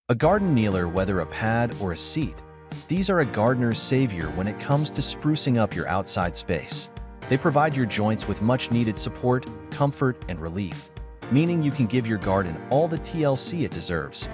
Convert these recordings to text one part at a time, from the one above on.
A garden kneeler, whether a pad or a seat, these are a gardener's savior when it comes to sprucing up your outside space. They provide your joints with much-needed support, comfort, and relief, meaning you can give your garden all the TLC it deserves.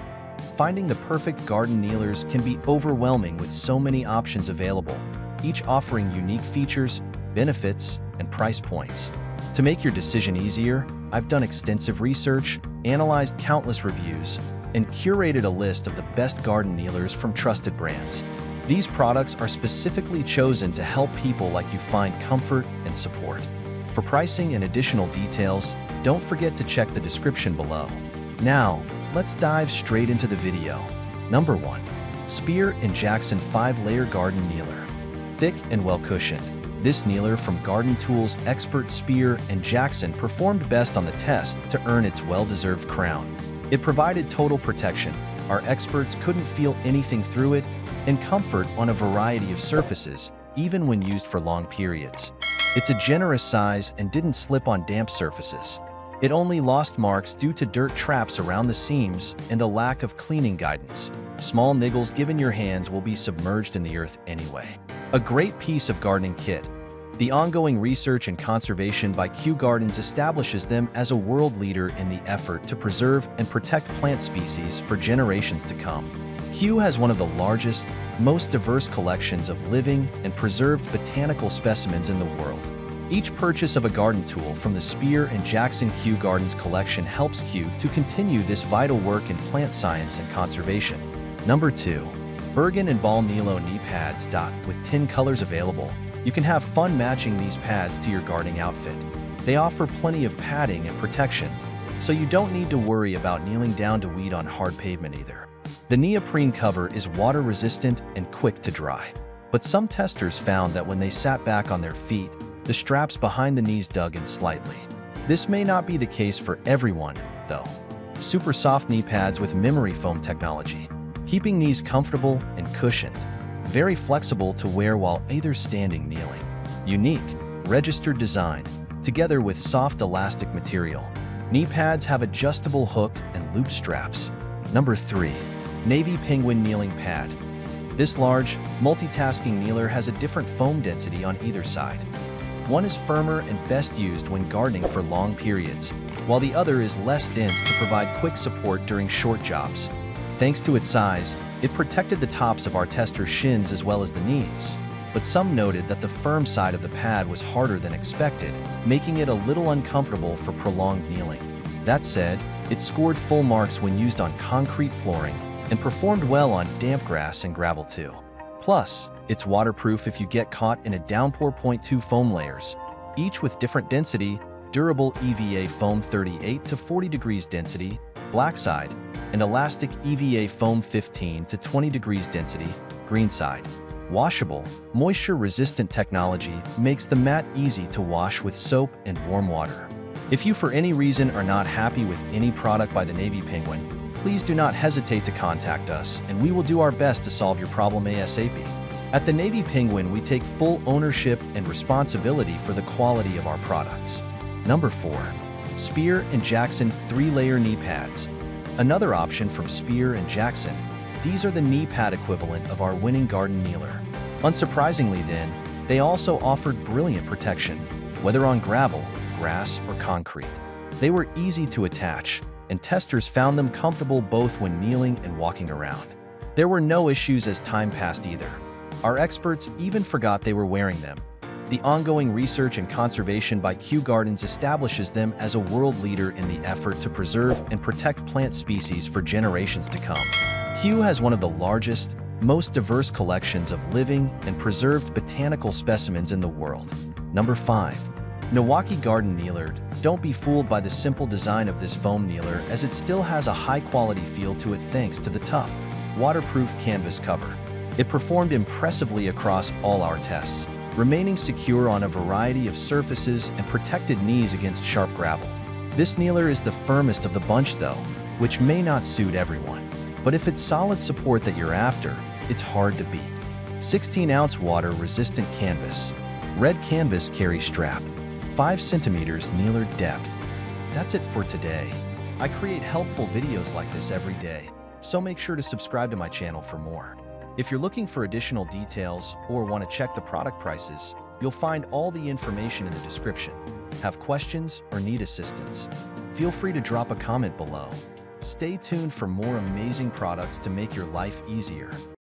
Finding the perfect garden kneelers can be overwhelming with so many options available, each offering unique features, benefits, and price points. To make your decision easier, I've done extensive research, analyzed countless reviews, and curated a list of the best garden kneelers from trusted brands. These products are specifically chosen to help people like you find comfort and support. For pricing and additional details, don't forget to check the description below. Now, let's dive straight into the video. Number 1. Spear & Jackson 5-Layer Garden Kneeler. Thick and well-cushioned, this kneeler from Garden Tools expert Spear & Jackson performed best on the test to earn its well-deserved crown. It provided total protection, our experts couldn't feel anything through it, and comfort on a variety of surfaces, even when used for long periods. It's a generous size and didn't slip on damp surfaces. It only lost marks due to dirt traps around the seams and a lack of cleaning guidance. Small niggles given your hands will be submerged in the earth anyway. A great piece of gardening kit. The ongoing research and conservation by Kew Gardens establishes them as a world leader in the effort to preserve and protect plant species for generations to come. Kew has one of the largest, most diverse collections of living and preserved botanical specimens in the world. Each purchase of a garden tool from the Spear & Jackson Kew Gardens collection helps Kew to continue this vital work in plant science and conservation. Number 2. Bergen & Ball Nilo Knee Pads. With 10 colors available, you can have fun matching these pads to your gardening outfit. They offer plenty of padding and protection, so you don't need to worry about kneeling down to weed on hard pavement either. The neoprene cover is water-resistant and quick to dry, but some testers found that when they sat back on their feet, the straps behind the knees dug in slightly. This may not be the case for everyone, though. Super soft knee pads with memory foam technology, keeping knees comfortable and cushioned. Very flexible to wear while either standing, kneeling. Unique, registered design, together with soft elastic material. Knee pads have adjustable hook and loop straps. Number 3. Navy Penguin Kneeling Pad. This large, multitasking kneeler has a different foam density on either side. One is firmer and best used when gardening for long periods, while the other is less dense to provide quick support during short jobs. Thanks to its size, it protected the tops of our testers' shins as well as the knees, but some noted that the firm side of the pad was harder than expected, making it a little uncomfortable for prolonged kneeling. That said, it scored full marks when used on concrete flooring and performed well on damp grass and gravel too. Plus, it's waterproof if you get caught in a downpour. 2 foam layers, each with different density, durable EVA foam 38 to 40 degrees density, black side, and elastic EVA foam 15 to 20 degrees density, green side. Washable, moisture-resistant technology makes the mat easy to wash with soap and warm water. If you for any reason are not happy with any product by the Navy Penguin, please do not hesitate to contact us and we will do our best to solve your problem ASAP. At the Navy Penguin, we take full ownership and responsibility for the quality of our products. Number 4. Spear & Jackson 3-Layer Knee Pads. Another option from Spear & Jackson. These are the knee pad equivalent of our winning garden kneeler. Unsurprisingly then, they also offered brilliant protection, whether on gravel, grass, or concrete. They were easy to attach, and testers found them comfortable both when kneeling and walking around. There were no issues as time passed either. Our experts even forgot they were wearing them. The ongoing research and conservation by Kew Gardens establishes them as a world leader in the effort to preserve and protect plant species for generations to come. Kew has one of the largest, most diverse collections of living and preserved botanical specimens in the world. Number 5. Milwaukee Garden Kneeler. Don't be fooled by the simple design of this foam kneeler, as it still has a high-quality feel to it thanks to the tough, waterproof canvas cover. It performed impressively across all our tests, remaining secure on a variety of surfaces and protected knees against sharp gravel. This kneeler is the firmest of the bunch though, which may not suit everyone. But if it's solid support that you're after, it's hard to beat. 16-ounce water-resistant canvas. Red canvas carry strap. 5 centimeters kneeler depth. That's it for today. I create helpful videos like this every day. so make sure to subscribe to my channel for more. If you're looking for additional details or want to check the product prices, you'll find all the information in the description. Have questions or need assistance? Feel free to drop a comment below. Stay tuned for more amazing products to make your life easier.